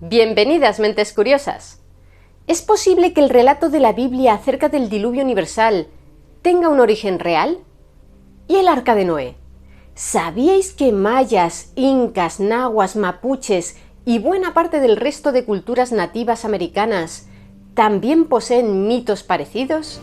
Bienvenidas, mentes curiosas. ¿Es posible que el relato de la Biblia acerca del diluvio universal tenga un origen real? ¿Y el Arca de Noé? ¿Sabíais que mayas, incas, nahuas, mapuches y buena parte del resto de culturas nativas americanas también poseen mitos parecidos?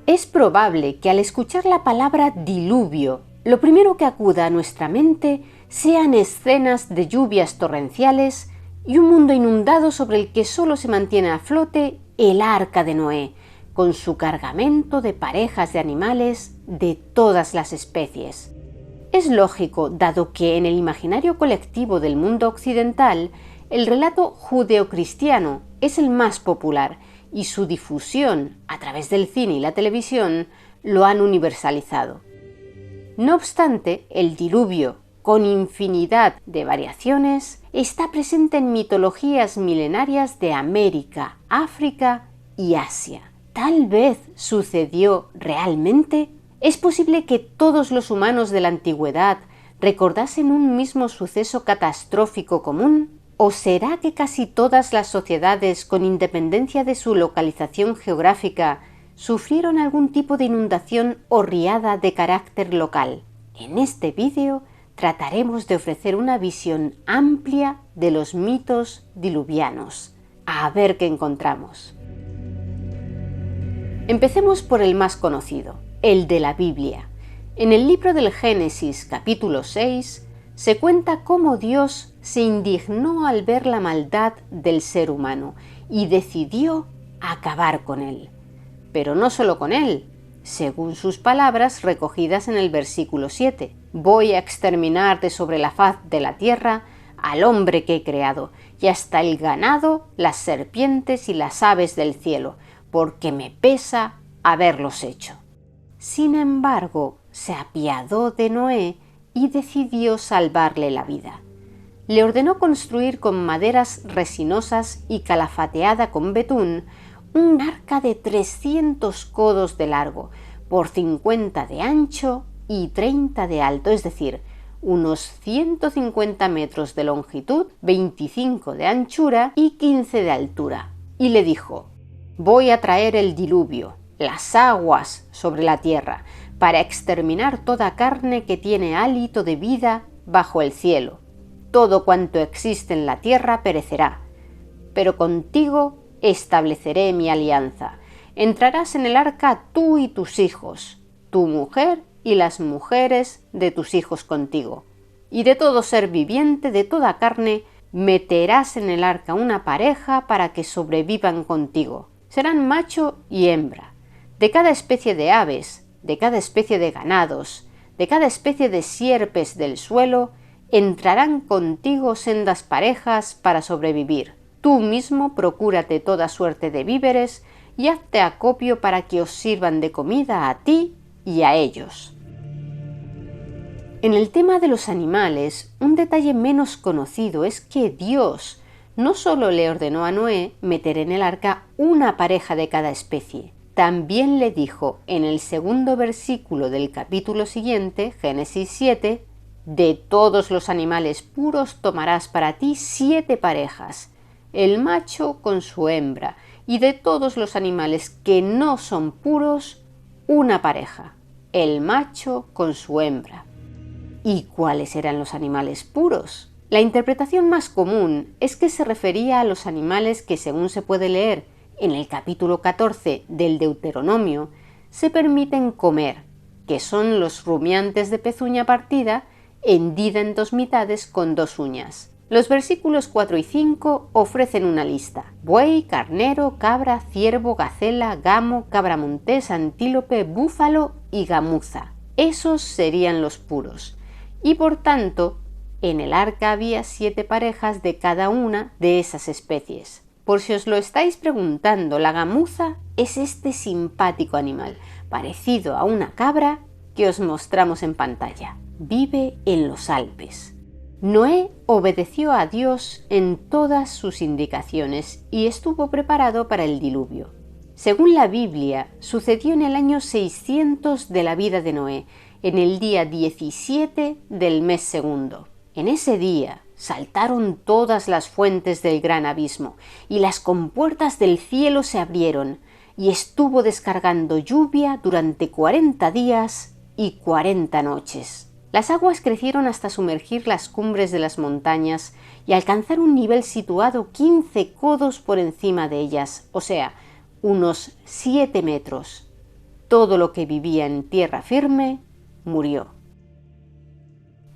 Es probable que al escuchar la palabra diluvio, lo primero que acuda a nuestra mente sean escenas de lluvias torrenciales y un mundo inundado sobre el que solo se mantiene a flote el Arca de Noé, con su cargamento de parejas de animales de todas las especies. Es lógico, dado que en el imaginario colectivo del mundo occidental, el relato judeocristiano es el más popular y su difusión a través del cine y la televisión lo han universalizado. No obstante, el diluvio, con infinidad de variaciones, está presente en mitologías milenarias de América, África y Asia. ¿Tal vez sucedió realmente? ¿Es posible que todos los humanos de la antigüedad recordasen un mismo suceso catastrófico común? ¿O será que casi todas las sociedades, con independencia de su localización geográfica, sufrieron algún tipo de inundación o riada de carácter local? En este vídeo trataremos de ofrecer una visión amplia de los mitos diluvianos. A ver qué encontramos. Empecemos por el más conocido, el de la Biblia. En el libro del Génesis, capítulo 6, se cuenta cómo Dios se indignó al ver la maldad del ser humano y decidió acabar con él. Pero no solo con él, según sus palabras recogidas en el versículo 7. Voy a exterminar de sobre la faz de la tierra al hombre que he creado, y hasta el ganado, las serpientes y las aves del cielo, porque me pesa haberlos hecho. Sin embargo, se apiadó de Noé y decidió salvarle la vida. Le ordenó construir con maderas resinosas y calafateada con betún un arca de 300 codos de largo, por 50 de ancho y 30 de alto, es decir, unos 150 metros de longitud, 25 de anchura y 15 de altura. Y le dijo: voy a traer el diluvio, las aguas sobre la tierra, para exterminar toda carne que tiene hálito de vida bajo el cielo. Todo cuanto existe en la tierra perecerá, pero contigo estableceré mi alianza. Entrarás en el arca tú y tus hijos, tu mujer y las mujeres de tus hijos contigo. Y de todo ser viviente, de toda carne, meterás en el arca una pareja para que sobrevivan contigo. Serán macho y hembra. De cada especie de aves, de cada especie de ganados, de cada especie de sierpes del suelo, entrarán contigo sendas parejas para sobrevivir. Tú mismo procúrate toda suerte de víveres y hazte acopio para que os sirvan de comida a ti y a ellos. En el tema de los animales, un detalle menos conocido es que Dios no solo le ordenó a Noé meter en el arca una pareja de cada especie, también le dijo en el segundo versículo del capítulo siguiente, Génesis 7, de todos los animales puros tomarás para ti 7 parejas, el macho con su hembra, y de todos los animales que no son puros, una pareja, el macho con su hembra. ¿Y cuáles eran los animales puros? La interpretación más común es que se refería a los animales que, según se puede leer en el capítulo 14 del Deuteronomio, se permiten comer, que son los rumiantes de pezuña partida, hendida en 2 mitades con 2 uñas. Los versículos 4 y 5 ofrecen una lista: buey, carnero, cabra, ciervo, gacela, gamo, cabra montés, antílope, búfalo y gamuza. Esos serían los puros. Y por tanto, en el arca había 7 parejas de cada una de esas especies. Por si os lo estáis preguntando, la gamuza es este simpático animal, parecido a una cabra, que os mostramos en pantalla. Vive en los Alpes. Noé obedeció a Dios en todas sus indicaciones y estuvo preparado para el diluvio. Según la Biblia, sucedió en el año 600 de la vida de Noé, en el día 17 del mes segundo. En ese día saltaron todas las fuentes del gran abismo, y las compuertas del cielo se abrieron, y estuvo descargando lluvia durante 40 días y 40 noches. Las aguas crecieron hasta sumergir las cumbres de las montañas y alcanzar un nivel situado 15 codos por encima de ellas, o sea, unos 7 metros. Todo lo que vivía en tierra firme murió.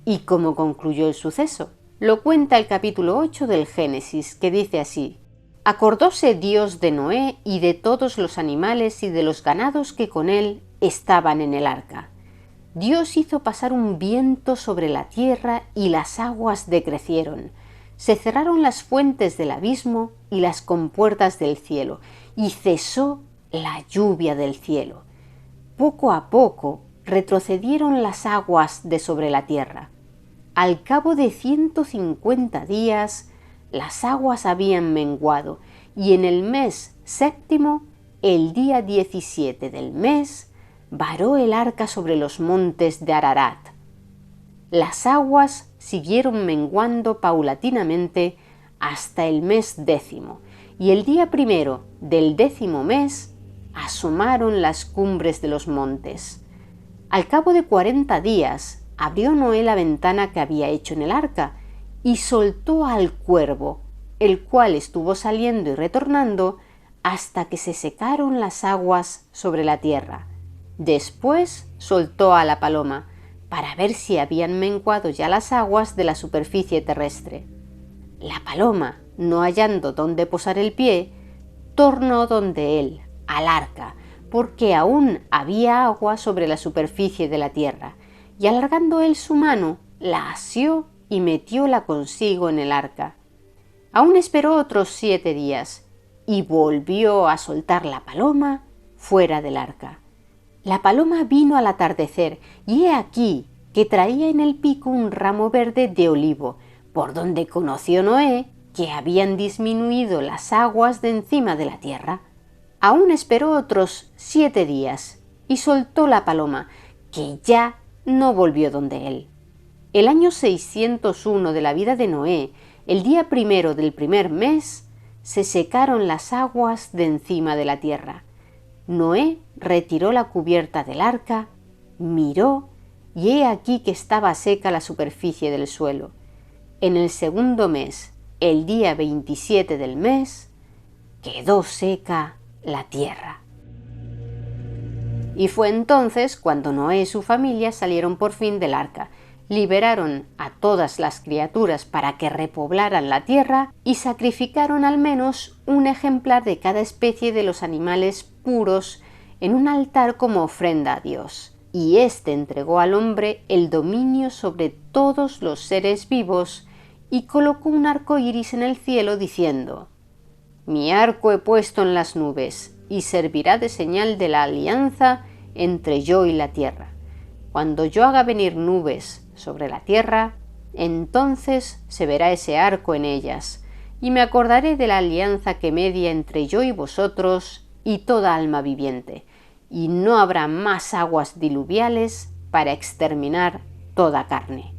¿Y cómo concluyó el suceso? Lo cuenta el capítulo 8 del Génesis, que dice así: Acordóse Dios de Noé y de todos los animales y de los ganados que con él estaban en el arca. Dios hizo pasar un viento sobre la tierra y las aguas decrecieron. Se cerraron las fuentes del abismo y las compuertas del cielo, y cesó la lluvia del cielo. Poco a poco retrocedieron las aguas de sobre la tierra. Al cabo de 150 días, las aguas habían menguado, y en el mes séptimo, el día 17 del mes, varó el arca sobre los montes de Ararat. Las aguas siguieron menguando paulatinamente hasta el mes 10, y el día 1 del 10º mes asomaron las cumbres de los montes. Al cabo de 40 días abrió Noé la ventana que había hecho en el arca y soltó al cuervo, el cual estuvo saliendo y retornando hasta que se secaron las aguas sobre la tierra. Después soltó a la paloma para ver si habían menguado ya las aguas de la superficie terrestre. La paloma, no hallando dónde posar el pie, tornó donde él, al arca, porque aún había agua sobre la superficie de la tierra, y alargando él su mano, la asió y metióla consigo en el arca. Aún esperó otros 7 días, y volvió a soltar la paloma fuera del arca. La paloma vino al atardecer, y he aquí que traía en el pico un ramo verde de olivo, por donde conoció Noé que habían disminuido las aguas de encima de la tierra. Aún esperó otros 7 días, y soltó la paloma, que ya no volvió donde él. El año 601 de la vida de Noé, el día 1 del primer mes, se secaron las aguas de encima de la tierra. Noé retiró la cubierta del arca, miró, y he aquí que estaba seca la superficie del suelo. En el segundo mes, el día 27 del mes, quedó seca la tierra. Y fue entonces cuando Noé y su familia salieron por fin del arca, liberaron a todas las criaturas para que repoblaran la tierra y sacrificaron al menos un ejemplar de cada especie de los animales puros en un altar como ofrenda a Dios. Y éste entregó al hombre el dominio sobre todos los seres vivos y colocó un arco iris en el cielo diciendo: Mi arco he puesto en las nubes y servirá de señal de la alianza entre yo y la tierra. Cuando yo haga venir nubes sobre la tierra, entonces se verá ese arco en ellas, y me acordaré de la alianza que media entre yo y vosotros y toda alma viviente, y no habrá más aguas diluviales para exterminar toda carne.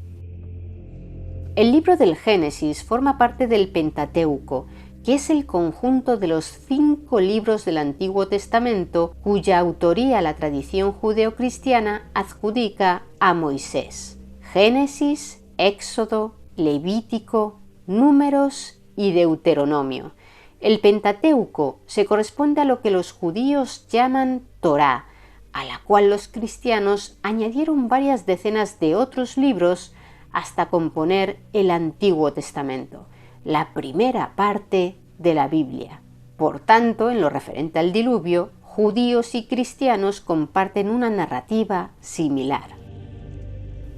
El libro del Génesis forma parte del Pentateuco, que es el conjunto de los 5 libros del Antiguo Testamento cuya autoría la tradición judeocristiana adjudica a Moisés. Génesis, Éxodo, Levítico, Números y Deuteronomio. El Pentateuco se corresponde a lo que los judíos llaman Torá, a la cual los cristianos añadieron varias decenas de otros libros hasta componer el Antiguo Testamento, la primera parte de la Biblia. Por tanto, en lo referente al diluvio, judíos y cristianos comparten una narrativa similar.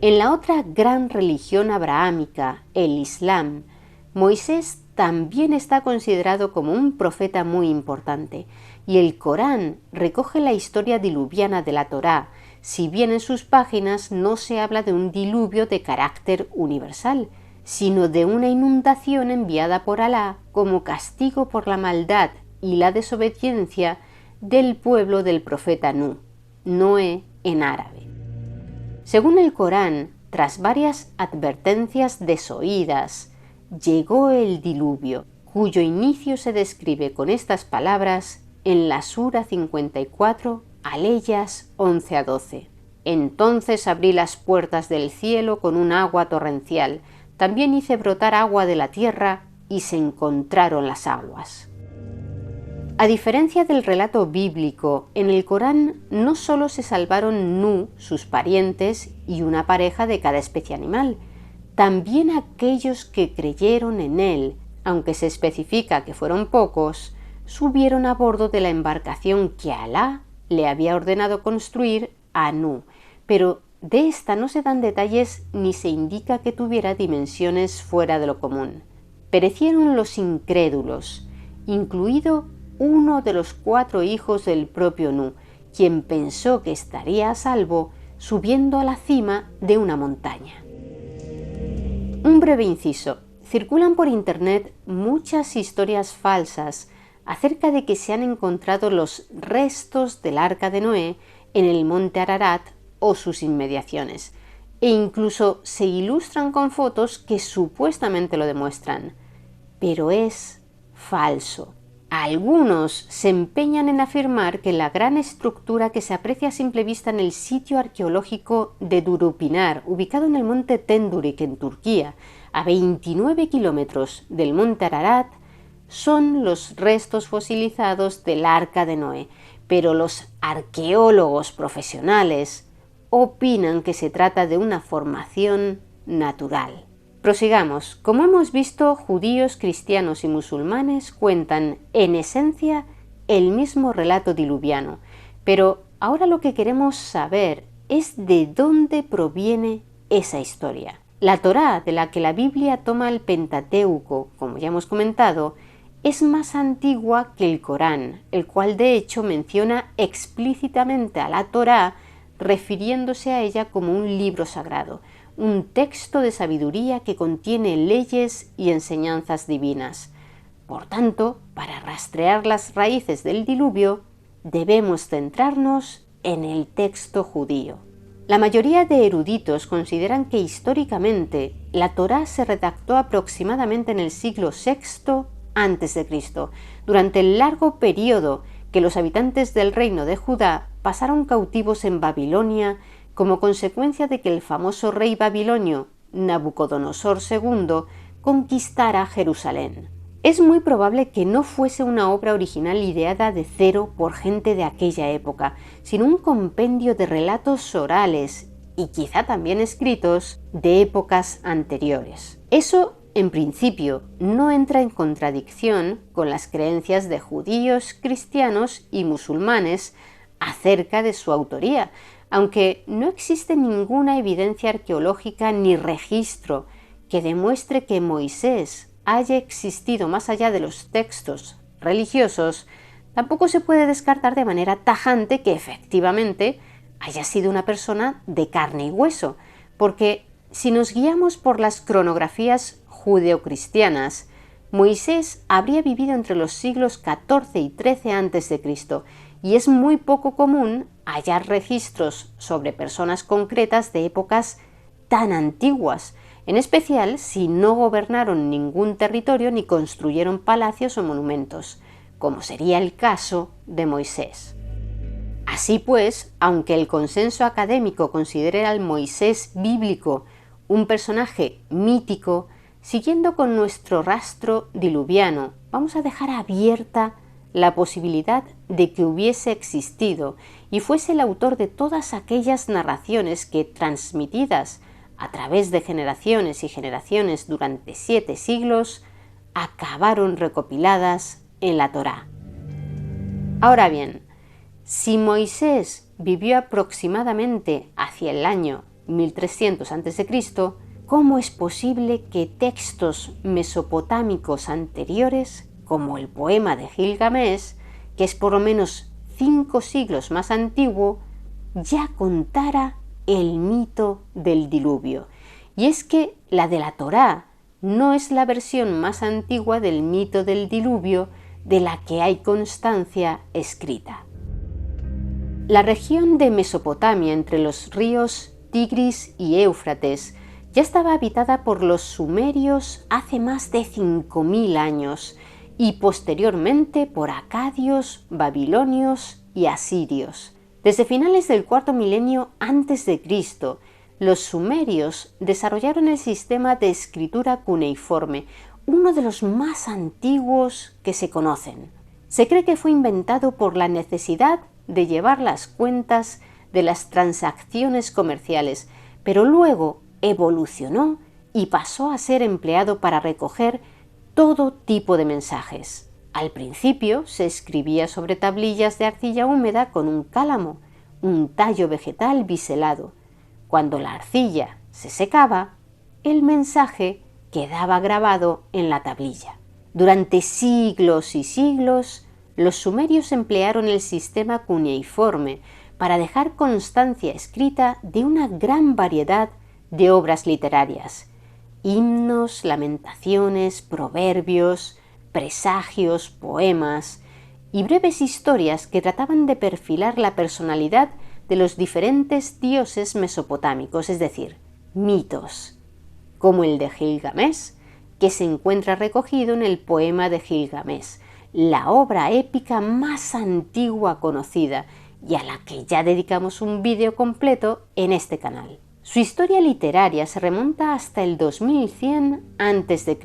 En la otra gran religión abrahámica, el Islam, Moisés también está considerado como un profeta muy importante, y el Corán recoge la historia diluviana de la Torá, si bien en sus páginas no se habla de un diluvio de carácter universal, sino de una inundación enviada por Alá como castigo por la maldad y la desobediencia del pueblo del profeta Noé en árabe. Según el Corán, tras varias advertencias desoídas, llegó el diluvio, cuyo inicio se describe con estas palabras en la Sura 54, aleyas 11 a 12. Entonces abrí las puertas del cielo con un agua torrencial, también hice brotar agua de la tierra y se encontraron las aguas. A diferencia del relato bíblico, en el Corán no solo se salvaron Nuh, sus parientes y una pareja de cada especie animal, también aquellos que creyeron en él, aunque se especifica que fueron pocos, subieron a bordo de la embarcación que Alá le había ordenado construir a Nuh, pero de esta no se dan detalles ni se indica que tuviera dimensiones fuera de lo común. Perecieron los incrédulos, incluido uno de los 4 hijos del propio Nuh, quien pensó que estaría a salvo subiendo a la cima de una montaña. Un breve inciso. Circulan por internet muchas historias falsas acerca de que se han encontrado los restos del arca de Noé en el monte Ararat o sus inmediaciones, e incluso se ilustran con fotos que supuestamente lo demuestran. Pero es falso. Algunos se empeñan en afirmar que la gran estructura que se aprecia a simple vista en el sitio arqueológico de Durupinar, ubicado en el monte Tendurik en Turquía, a 29 kilómetros del monte Ararat, son los restos fosilizados del arca de Noé, pero los arqueólogos profesionales opinan que se trata de una formación natural. Prosigamos. Como hemos visto, judíos, cristianos y musulmanes cuentan, en esencia, el mismo relato diluviano, pero ahora lo que queremos saber es de dónde proviene esa historia. La Torá, de la que la Biblia toma el Pentateuco, como ya hemos comentado, es más antigua que el Corán, el cual de hecho menciona explícitamente a la Torá, refiriéndose a ella como un libro sagrado, un texto de sabiduría que contiene leyes y enseñanzas divinas. Por tanto, para rastrear las raíces del diluvio, debemos centrarnos en el texto judío. La mayoría de eruditos consideran que históricamente la Torá se redactó aproximadamente en el siglo VI a.C., durante el largo periodo que los habitantes del reino de Judá pasaron cautivos en Babilonia como consecuencia de que el famoso rey babilonio Nabucodonosor II conquistara Jerusalén. Es muy probable que no fuese una obra original ideada de cero por gente de aquella época, sino un compendio de relatos orales y quizá también escritos de épocas anteriores. Eso, en principio, no entra en contradicción con las creencias de judíos, cristianos y musulmanes acerca de su autoría, aunque no existe ninguna evidencia arqueológica ni registro que demuestre que Moisés haya existido más allá de los textos religiosos, tampoco se puede descartar de manera tajante que efectivamente haya sido una persona de carne y hueso, porque si nos guiamos por las cronografías judeocristianas, Moisés habría vivido entre los siglos XIV y XIII a.C., y es muy poco común hallar registros sobre personas concretas de épocas tan antiguas, en especial si no gobernaron ningún territorio ni construyeron palacios o monumentos, como sería el caso de Moisés. Así pues, aunque el consenso académico considere al Moisés bíblico un personaje mítico, siguiendo con nuestro rastro diluviano, vamos a dejar abierta la posibilidad de que hubiese existido y fuese el autor de todas aquellas narraciones que, transmitidas a través de generaciones y generaciones durante 7 siglos, acabaron recopiladas en la Torá. Ahora bien, si Moisés vivió aproximadamente hacia el año 1300 a.C., ¿cómo es posible que textos mesopotámicos anteriores, como el poema de Gilgamesh, que es por lo menos 5 siglos más antiguo, ya contara el mito del diluvio? Y es que la de la Torá no es la versión más antigua del mito del diluvio de la que hay constancia escrita. La región de Mesopotamia entre los ríos Tigris y Éufrates ya estaba habitada por los sumerios hace más de 5000 años y posteriormente por acadios, babilonios y asirios. Desde finales del cuarto milenio antes de Cristo, los sumerios desarrollaron el sistema de escritura cuneiforme, uno de los más antiguos que se conocen. Se cree que fue inventado por la necesidad de llevar las cuentas de las transacciones comerciales, pero luego evolucionó y pasó a ser empleado para recoger todo tipo de mensajes. Al principio se escribía sobre tablillas de arcilla húmeda con un cálamo, un tallo vegetal biselado. Cuando la arcilla se secaba, el mensaje quedaba grabado en la tablilla. Durante siglos y siglos, los sumerios emplearon el sistema cuneiforme para dejar constancia escrita de una gran variedad de obras literarias: himnos, lamentaciones, proverbios, presagios, poemas y breves historias que trataban de perfilar la personalidad de los diferentes dioses mesopotámicos, es decir, mitos, como el de Gilgamesh, que se encuentra recogido en el poema de Gilgamesh, la obra épica más antigua conocida y a la que ya dedicamos un vídeo completo en este canal. Su historia literaria se remonta hasta el 2100 a.C.,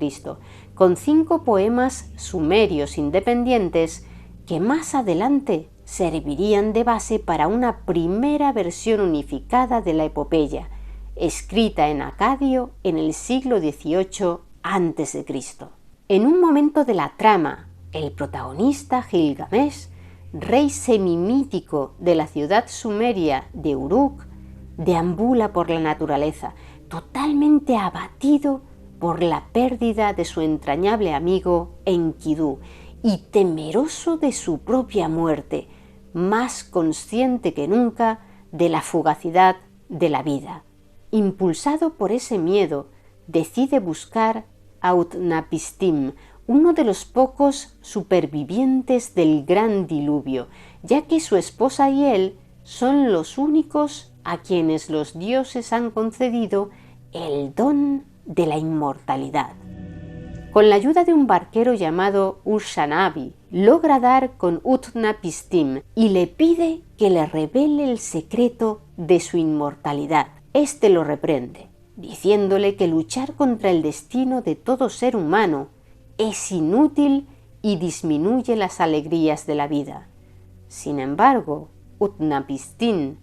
con 5 poemas sumerios independientes que más adelante servirían de base para una primera versión unificada de la epopeya, escrita en acadio en el siglo XVIII a.C. En un momento de la trama, el protagonista Gilgamesh, rey semimítico de la ciudad sumeria de Uruk, deambula por la naturaleza, totalmente abatido por la pérdida de su entrañable amigo Enkidu y temeroso de su propia muerte, más consciente que nunca de la fugacidad de la vida. Impulsado por ese miedo, decide buscar a Utnapishtim, uno de los pocos supervivientes del gran diluvio, ya que su esposa y él son los únicos a quienes los dioses han concedido el don de la inmortalidad. Con la ayuda de un barquero llamado Urshanabi, logra dar con Utnapishtim y le pide que le revele el secreto de su inmortalidad. Este lo reprende, diciéndole que luchar contra el destino de todo ser humano es inútil y disminuye las alegrías de la vida. Sin embargo, Utnapishtim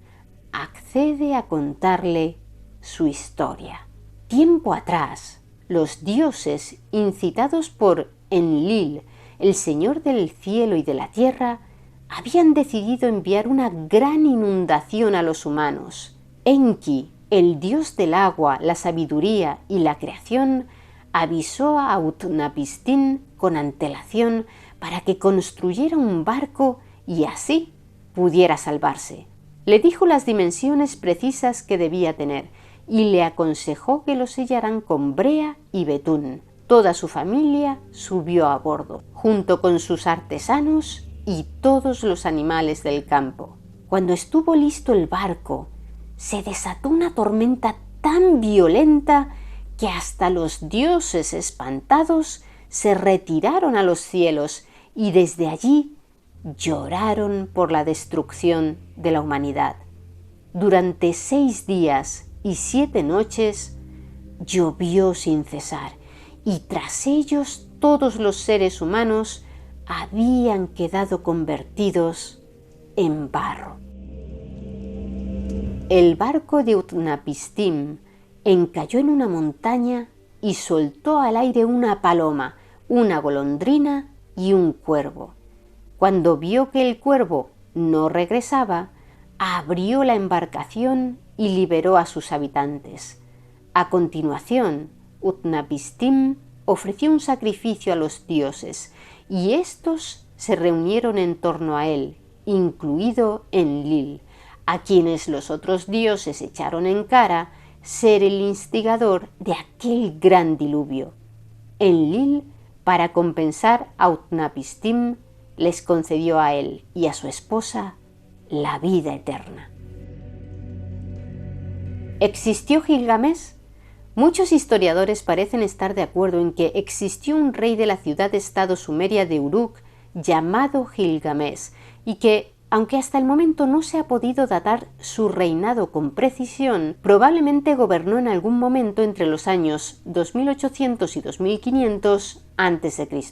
accede a contarle su historia. Tiempo atrás, los dioses, incitados por Enlil, el señor del cielo y de la tierra, habían decidido enviar una gran inundación a los humanos. Enki, el dios del agua, la sabiduría y la creación, avisó a Utnapishtim con antelación para que construyera un barco y así pudiera salvarse. Le dijo las dimensiones precisas que debía tener y le aconsejó que lo sellaran con brea y betún. Toda su familia subió a bordo, junto con sus artesanos y todos los animales del campo. Cuando estuvo listo el barco, se desató una tormenta tan violenta que hasta los dioses espantados se retiraron a los cielos y desde allí lloraron por la destrucción de la humanidad. Durante 6 días y 7 noches llovió sin cesar y tras ellos todos los seres humanos habían quedado convertidos en barro. El barco de Utnapishtim encalló en una montaña y soltó al aire una paloma, una golondrina y un cuervo. Cuando vio que el cuervo no regresaba, abrió la embarcación y liberó a sus habitantes. A continuación, Utnapishtim ofreció un sacrificio a los dioses y éstos se reunieron en torno a él, incluido Enlil, a quienes los otros dioses echaron en cara ser el instigador de aquel gran diluvio. Enlil, para compensar a Utnapishtim, les concedió a él y a su esposa la vida eterna. ¿Existió Gilgamesh? Muchos historiadores parecen estar de acuerdo en que existió un rey de la ciudad-estado sumeria de Uruk llamado Gilgamesh y que, aunque hasta el momento no se ha podido datar su reinado con precisión, probablemente gobernó en algún momento entre los años 2800 y 2500 a.C.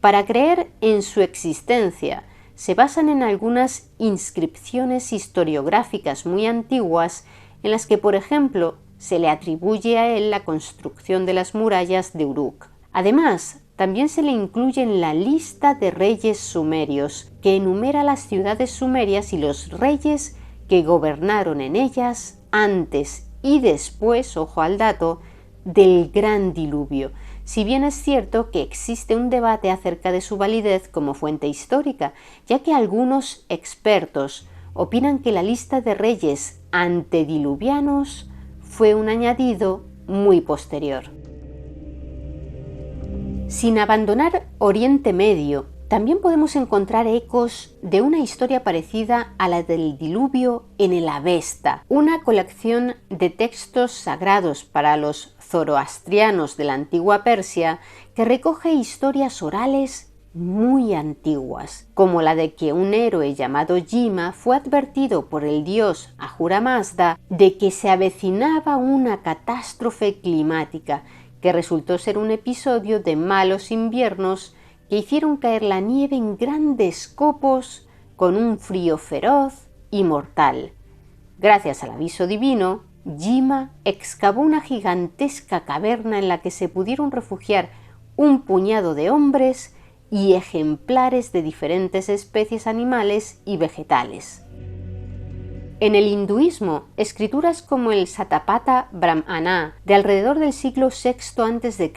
Para creer en su existencia, se basan en algunas inscripciones historiográficas muy antiguas en las que, por ejemplo, se le atribuye a él la construcción de las murallas de Uruk. Además, también se le incluye en la lista de reyes sumerios, que enumera las ciudades sumerias y los reyes que gobernaron en ellas antes y después, ojo al dato, del Gran Diluvio, si bien es cierto que existe un debate acerca de su validez como fuente histórica, ya que algunos expertos opinan que la lista de reyes antediluvianos fue un añadido muy posterior. Sin abandonar Oriente Medio, también podemos encontrar ecos de una historia parecida a la del diluvio en el Avesta, una colección de textos sagrados para los zoroastrianos de la antigua Persia que recoge historias orales muy antiguas, como la de que un héroe llamado Yima fue advertido por el dios Ahura Mazda de que se avecinaba una catástrofe climática, que resultó ser un episodio de malos inviernos que hicieron caer la nieve en grandes copos con un frío feroz y mortal. Gracias al aviso divino, Yima excavó una gigantesca caverna en la que se pudieron refugiar un puñado de hombres y ejemplares de diferentes especies animales y vegetales. En el hinduismo, escrituras como el Satapatha Brahmana de alrededor del siglo VI a.C.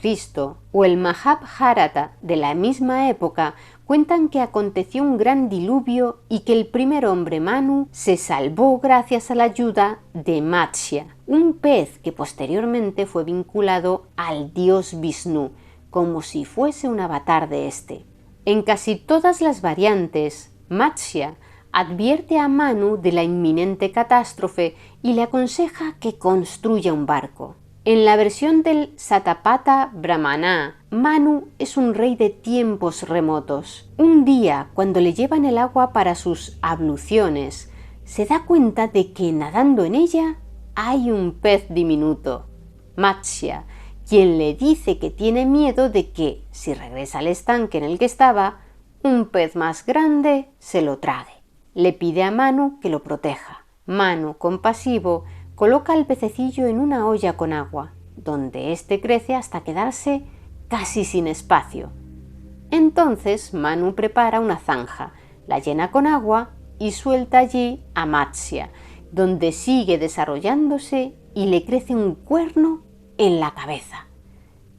o el Mahabharata de la misma época cuentan que aconteció un gran diluvio y que el primer hombre Manu se salvó gracias a la ayuda de Matsya, un pez que posteriormente fue vinculado al dios Vishnu, como si fuese un avatar de este. En casi todas las variantes, Matsya advierte a Manu de la inminente catástrofe y le aconseja que construya un barco. En la versión del Satapatha Brahmana, Manu es un rey de tiempos remotos. Un día, cuando le llevan el agua para sus abluciones, se da cuenta de que nadando en ella hay un pez diminuto, Matsya, quien le dice que tiene miedo de que, si regresa al estanque en el que estaba, un pez más grande se lo trague. Le pide a Manu que lo proteja. Manu, compasivo, coloca al pececillo en una olla con agua, donde éste crece hasta quedarse casi sin espacio. Entonces Manu prepara una zanja, la llena con agua y suelta allí a Matsya, donde sigue desarrollándose y le crece un cuerno en la cabeza.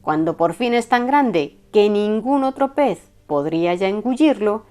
Cuando por fin es tan grande que ningún otro pez podría ya engullirlo,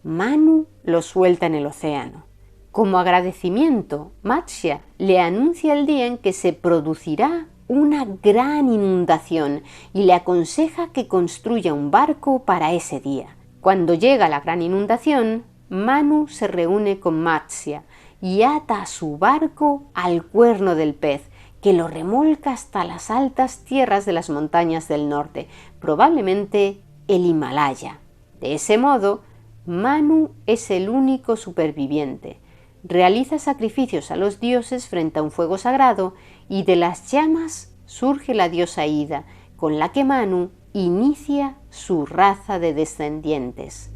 Manu lo suelta en el océano. Como agradecimiento, Matsya le anuncia el día en que se producirá una gran inundación y le aconseja que construya un barco para ese día. Cuando llega la gran inundación, Manu se reúne con Matsya y ata a su barco al cuerno del pez, que lo remolca hasta las altas tierras de las montañas del norte, probablemente el Himalaya. De ese modo, Manu es el único superviviente. Realiza sacrificios a los dioses frente a un fuego sagrado y de las llamas surge la diosa Ida, con la que Manu inicia su raza de descendientes.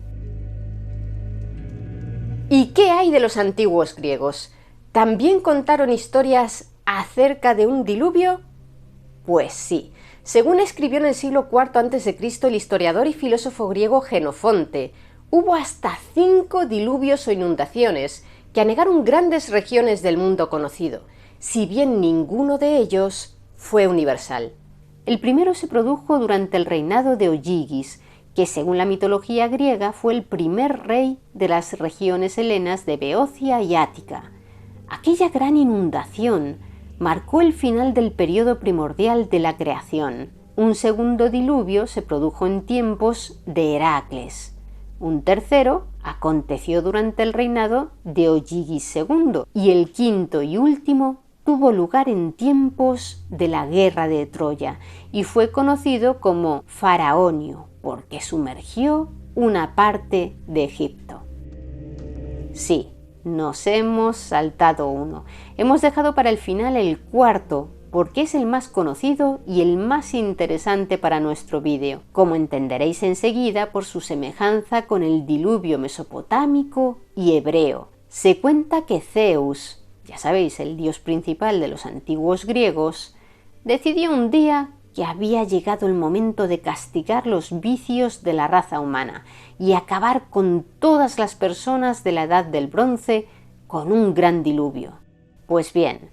¿Y qué hay de los antiguos griegos? ¿También contaron historias acerca de un diluvio? Pues sí. Según escribió en el siglo IV a.C. el historiador y filósofo griego Jenofonte, hubo hasta 5 diluvios o inundaciones que anegaron grandes regiones del mundo conocido, si bien ninguno de ellos fue universal. El primero se produjo durante el reinado de Ollygis, que según la mitología griega fue el primer rey de las regiones helenas de Beocia y Ática. Aquella gran inundación marcó el final del periodo primordial de la creación. Un segundo diluvio se produjo en tiempos de Heracles. Un tercero, aconteció durante el reinado de Olliguis II y el quinto y último tuvo lugar en tiempos de la guerra de Troya y fue conocido como Faraonio porque sumergió una parte de Egipto. Sí, nos hemos saltado uno. Hemos dejado para el final el cuarto porque es el más conocido y el más interesante para nuestro vídeo, como entenderéis enseguida por su semejanza con el diluvio mesopotámico y hebreo. Se cuenta que Zeus, ya sabéis, el dios principal de los antiguos griegos, decidió un día que había llegado el momento de castigar los vicios de la raza humana y acabar con todas las personas de la Edad del Bronce con un gran diluvio. Pues bien,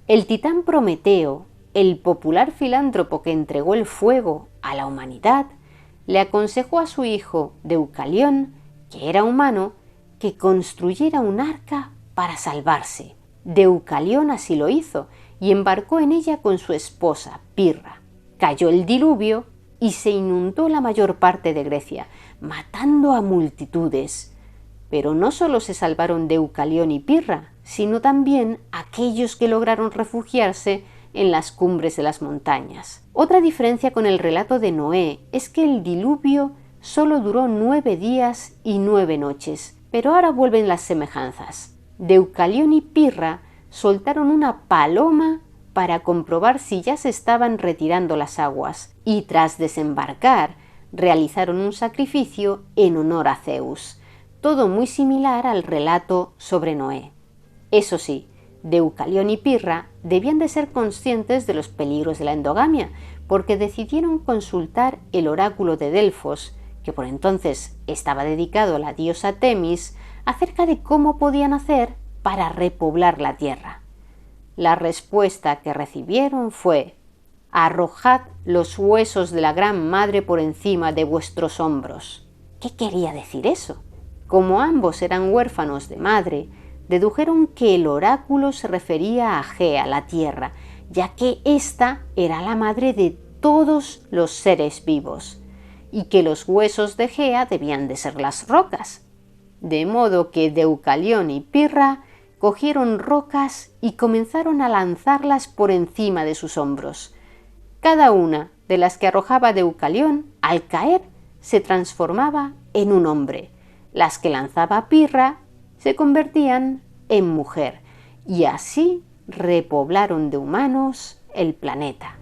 el titán Prometeo, el popular filántropo que entregó el fuego a la humanidad, le aconsejó a su hijo Deucalión, que era humano, que construyera un arca para salvarse. Deucalión así lo hizo y embarcó en ella con su esposa, Pirra. Cayó el diluvio y se inundó la mayor parte de Grecia, matando a multitudes. Pero no solo se salvaron Deucalión y Pirra, sino también aquellos que lograron refugiarse en las cumbres de las montañas. Otra diferencia con el relato de Noé es que el diluvio solo duró 9 días y 9 noches, pero ahora vuelven las semejanzas. Deucalión y Pirra soltaron una paloma para comprobar si ya se estaban retirando las aguas y tras desembarcar realizaron un sacrificio en honor a Zeus. Todo muy similar al relato sobre Noé. Eso sí, Deucalión y Pirra debían de ser conscientes de los peligros de la endogamia, porque decidieron consultar el oráculo de Delfos, que por entonces estaba dedicado a la diosa Temis, acerca de cómo podían hacer para repoblar la tierra. La respuesta que recibieron fue: arrojad los huesos de la gran madre por encima de vuestros hombros. ¿Qué quería decir eso? Como ambos eran huérfanos de madre, dedujeron que el oráculo se refería a Gea, la tierra, ya que ésta era la madre de todos los seres vivos, y que los huesos de Gea debían de ser las rocas. De modo que Deucalión y Pirra cogieron rocas y comenzaron a lanzarlas por encima de sus hombros. Cada una de las que arrojaba Deucalión, al caer, se transformaba en un hombre. Las que lanzaba Pirra se convertían en mujer y así repoblaron de humanos el planeta.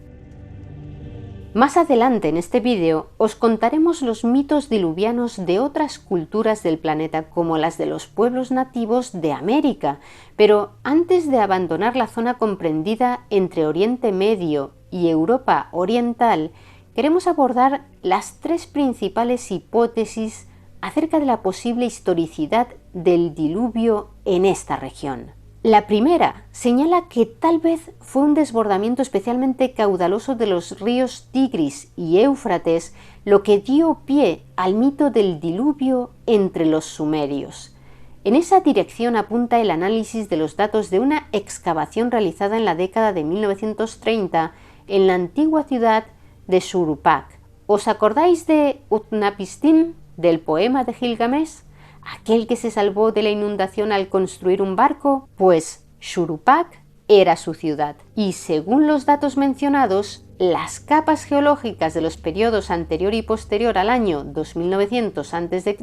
Más adelante en este vídeo os contaremos los mitos diluvianos de otras culturas del planeta como las de los pueblos nativos de América, pero antes de abandonar la zona comprendida entre Oriente Medio y Europa Oriental, queremos abordar las 3 principales hipótesis acerca de la posible historicidad del diluvio en esta región. La primera señala que tal vez fue un desbordamiento especialmente caudaloso de los ríos Tigris y Éufrates lo que dio pie al mito del diluvio entre los sumerios. En esa dirección apunta el análisis de los datos de una excavación realizada en la década de 1930 en la antigua ciudad de Shuruppak. ¿Os acordáis de Utnapishtim, del poema de Gilgamesh? ¿Aquel que se salvó de la inundación al construir un barco? Pues Shuruppak era su ciudad. Y según los datos mencionados, las capas geológicas de los periodos anterior y posterior al año 2900 a.C.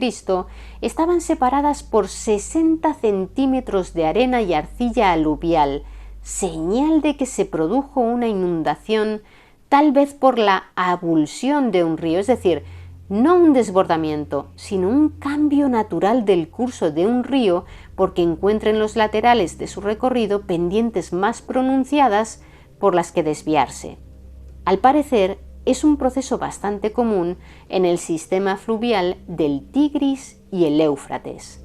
estaban separadas por 60 centímetros de arena y arcilla aluvial, señal de que se produjo una inundación, tal vez por la abulsión de un río, es decir, no un desbordamiento, sino un cambio natural del curso de un río porque encuentra en los laterales de su recorrido pendientes más pronunciadas por las que desviarse. Al parecer, es un proceso bastante común en el sistema fluvial del Tigris y el Éufrates.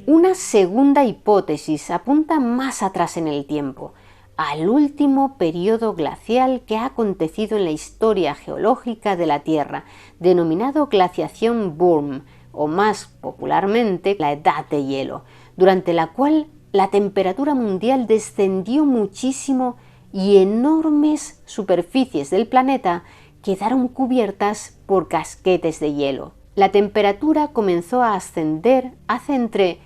Una segunda hipótesis apunta más atrás en el tiempo, al último periodo glacial que ha acontecido en la historia geológica de la Tierra, denominado glaciación Burm, o más popularmente la Edad de Hielo, durante la cual la temperatura mundial descendió muchísimo y enormes superficies del planeta quedaron cubiertas por casquetes de hielo. La temperatura comenzó a ascender hace entre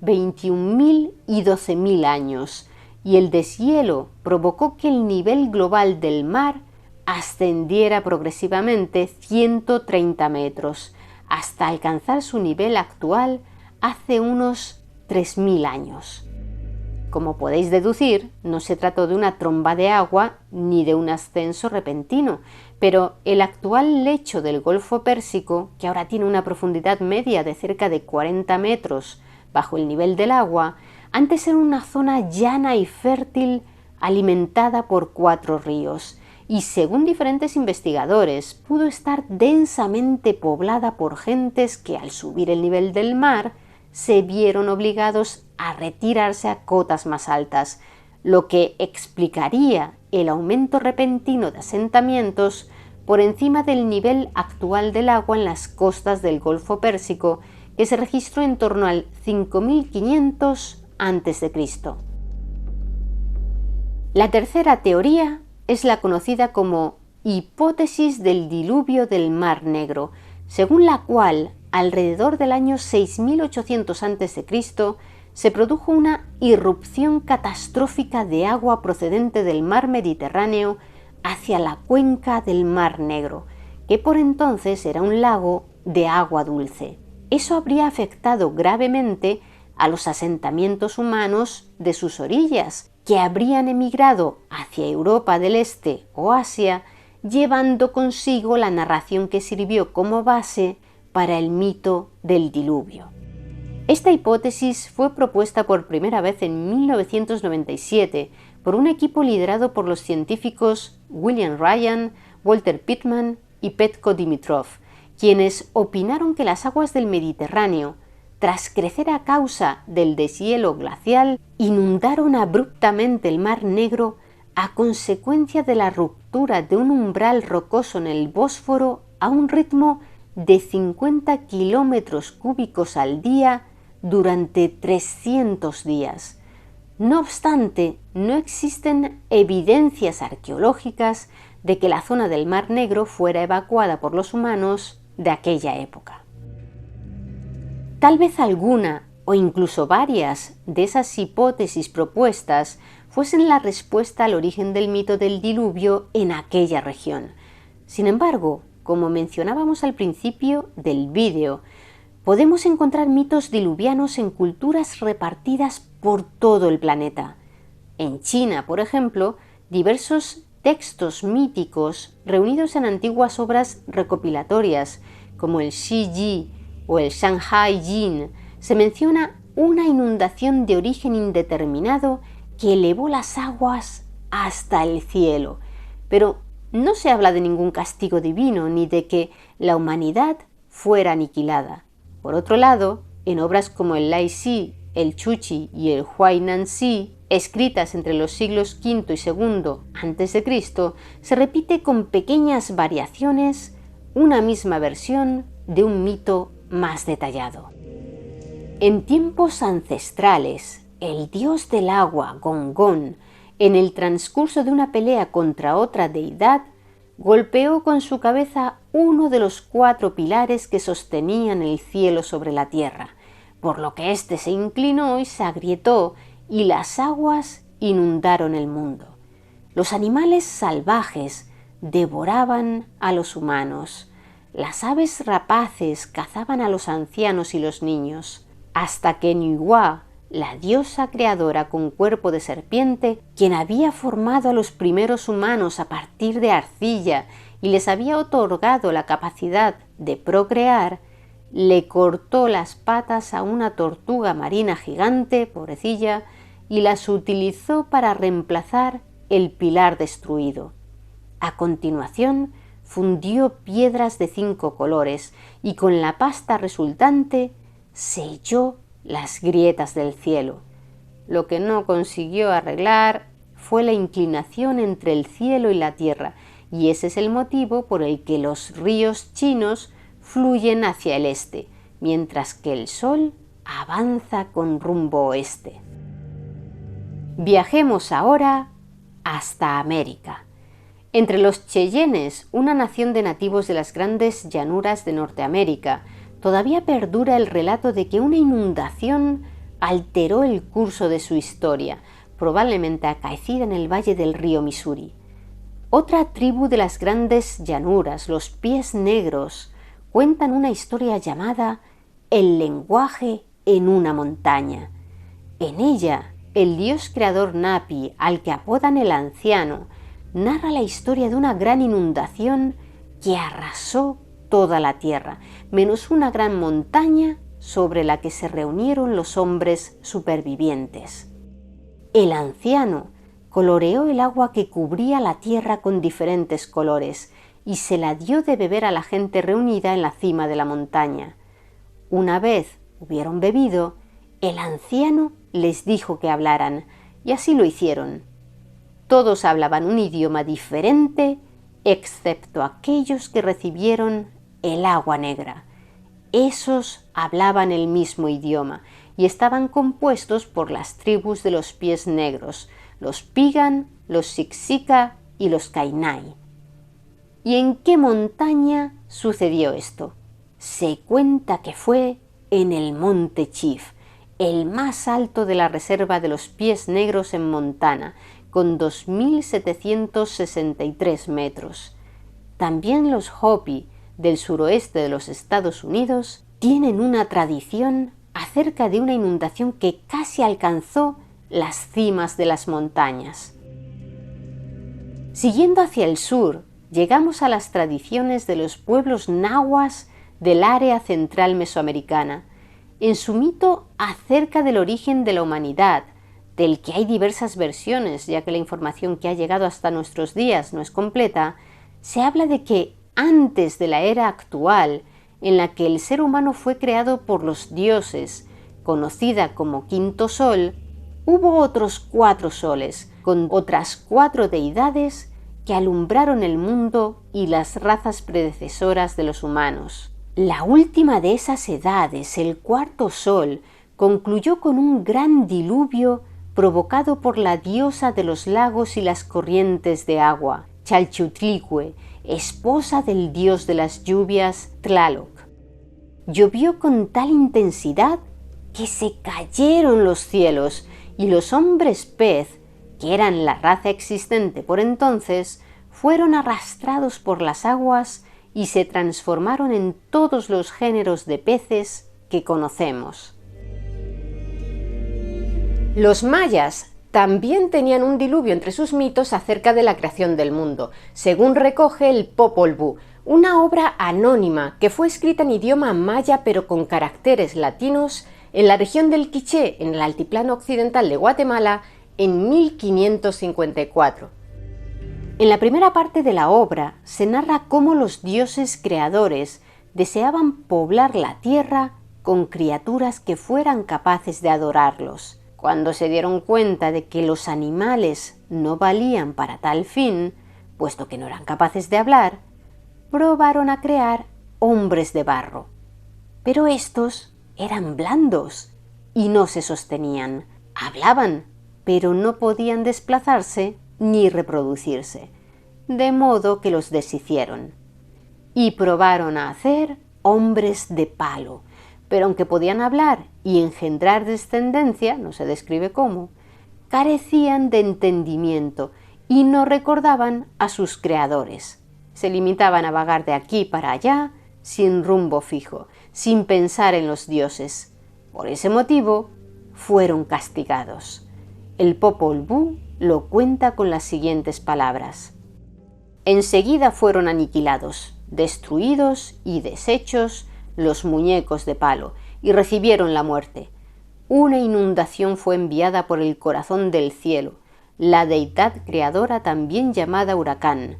21.000 y 12.000 años, y el deshielo provocó que el nivel global del mar ascendiera progresivamente 130 metros, hasta alcanzar su nivel actual hace unos 3.000 años. Como podéis deducir, no se trató de una tromba de agua ni de un ascenso repentino, pero el actual lecho del Golfo Pérsico, que ahora tiene una profundidad media de cerca de 40 metros bajo el nivel del agua, antes era una zona llana y fértil alimentada por 4 ríos, y según diferentes investigadores, pudo estar densamente poblada por gentes que al subir el nivel del mar se vieron obligados a retirarse a cotas más altas, lo que explicaría el aumento repentino de asentamientos por encima del nivel actual del agua en las costas del Golfo Pérsico, que se registró en torno al 5500 a.C. La tercera teoría es la conocida como hipótesis del diluvio del Mar Negro, según la cual alrededor del año 6800 a.C. se produjo una irrupción catastrófica de agua procedente del mar Mediterráneo hacia la cuenca del Mar Negro, que por entonces era un lago de agua dulce. Eso habría afectado gravemente a los asentamientos humanos de sus orillas, que habrían emigrado hacia Europa del Este o Asia, llevando consigo la narración que sirvió como base para el mito del diluvio. Esta hipótesis fue propuesta por primera vez en 1997 por un equipo liderado por los científicos William Ryan, Walter Pitman y Petko Dimitrov, quienes opinaron que las aguas del Mediterráneo, tras crecer a causa del deshielo glacial, inundaron abruptamente el Mar Negro a consecuencia de la ruptura de un umbral rocoso en el Bósforo a un ritmo de 50 kilómetros cúbicos al día durante 300 días. No obstante, no existen evidencias arqueológicas de que la zona del Mar Negro fuera evacuada por los humanos de aquella época. Tal vez alguna o incluso varias de esas hipótesis propuestas fuesen la respuesta al origen del mito del diluvio en aquella región. Sin embargo, como mencionábamos al principio del vídeo, podemos encontrar mitos diluvianos en culturas repartidas por todo el planeta. En China, por ejemplo, diversos textos míticos reunidos en antiguas obras recopilatorias, como el Shi Ji o el Shanghai Jin, se menciona una inundación de origen indeterminado que elevó las aguas hasta el cielo, pero no se habla de ningún castigo divino ni de que la humanidad fuera aniquilada. Por otro lado, en obras como el Lai Si, el Chuchi y el Huainan Si, escritas entre los siglos V y II a.C., se repite con pequeñas variaciones una misma versión de un mito más detallado. En tiempos ancestrales, el dios del agua, Gongón, en el transcurso de una pelea contra otra deidad, golpeó con su cabeza uno de los 4 pilares que sostenían el cielo sobre la tierra, por lo que éste se inclinó y se agrietó, y las aguas inundaron el mundo. Los animales salvajes devoraban a los humanos. Las aves rapaces cazaban a los ancianos y los niños, hasta que Nuwa, la diosa creadora con cuerpo de serpiente, quien había formado a los primeros humanos a partir de arcilla y les había otorgado la capacidad de procrear, le cortó las patas a una tortuga marina gigante, pobrecilla, y las utilizó para reemplazar el pilar destruido. A continuación, fundió piedras de 5 colores y con la pasta resultante selló las grietas del cielo. Lo que no consiguió arreglar fue la inclinación entre el cielo y la tierra, y ese es el motivo por el que los ríos chinos fluyen hacia el este, mientras que el sol avanza con rumbo oeste. Viajemos ahora hasta América. Entre los Cheyennes, una nación de nativos de las grandes llanuras de Norteamérica, todavía perdura el relato de que una inundación alteró el curso de su historia, probablemente acaecida en el valle del río Missouri. Otra tribu de las grandes llanuras, los Pies Negros, cuentan una historia llamada El lenguaje en una montaña. En ella, el dios creador Napi, al que apodan el anciano, narra la historia de una gran inundación que arrasó toda la tierra, menos una gran montaña sobre la que se reunieron los hombres supervivientes. El anciano coloreó el agua que cubría la tierra con diferentes colores y se la dio de beber a la gente reunida en la cima de la montaña. Una vez hubieron bebido, el anciano les dijo que hablaran, y así lo hicieron. Todos hablaban un idioma diferente, excepto aquellos que recibieron el agua negra. Esos hablaban el mismo idioma y estaban compuestos por las tribus de los Pies Negros, los Pigan, los Siksika y los Kainai. ¿Y en qué montaña sucedió esto? Se cuenta que fue en el Monte Chief, el más alto de la reserva de los Pies Negros en Montana, con 2.763 metros. También los Hopi, del suroeste de los Estados Unidos, tienen una tradición acerca de una inundación que casi alcanzó las cimas de las montañas. Siguiendo hacia el sur, llegamos a las tradiciones de los pueblos nahuas del área central mesoamericana. En su mito acerca del origen de la humanidad, del que hay diversas versiones, ya que la información que ha llegado hasta nuestros días no es completa, se habla de que antes de la era actual, en la que el ser humano fue creado por los dioses, conocida como Quinto Sol, hubo otros 4 soles, con otras 4 deidades que alumbraron el mundo y las razas predecesoras de los humanos. La última de esas edades, el cuarto sol, concluyó con un gran diluvio provocado por la diosa de los lagos y las corrientes de agua, Chalchutlicue, esposa del dios de las lluvias, Tlaloc. Llovió con tal intensidad que se cayeron los cielos y los hombres pez, que eran la raza existente por entonces, fueron arrastrados por las aguas y se transformaron en todos los géneros de peces que conocemos. Los mayas también tenían un diluvio entre sus mitos acerca de la creación del mundo, según recoge el Popol Vuh, una obra anónima que fue escrita en idioma maya pero con caracteres latinos en la región del Quiché, en el altiplano occidental de Guatemala, en 1554. En la primera parte de la obra se narra cómo los dioses creadores deseaban poblar la tierra con criaturas que fueran capaces de adorarlos. Cuando se dieron cuenta de que los animales no valían para tal fin, puesto que no eran capaces de hablar, probaron a crear hombres de barro. Pero estos eran blandos y no se sostenían. Hablaban, pero no podían desplazarse ni reproducirse, de modo que los deshicieron. Y probaron a hacer hombres de palo, pero aunque podían hablar y engendrar descendencia, no se describe cómo, carecían de entendimiento y no recordaban a sus creadores. Se limitaban a vagar de aquí para allá, sin rumbo fijo, sin pensar en los dioses. Por ese motivo, fueron castigados. El Popol Vuh lo cuenta con las siguientes palabras. Enseguida fueron aniquilados, destruidos y deshechos los muñecos de palo, y recibieron la muerte. Una inundación fue enviada por el corazón del cielo, la deidad creadora también llamada huracán.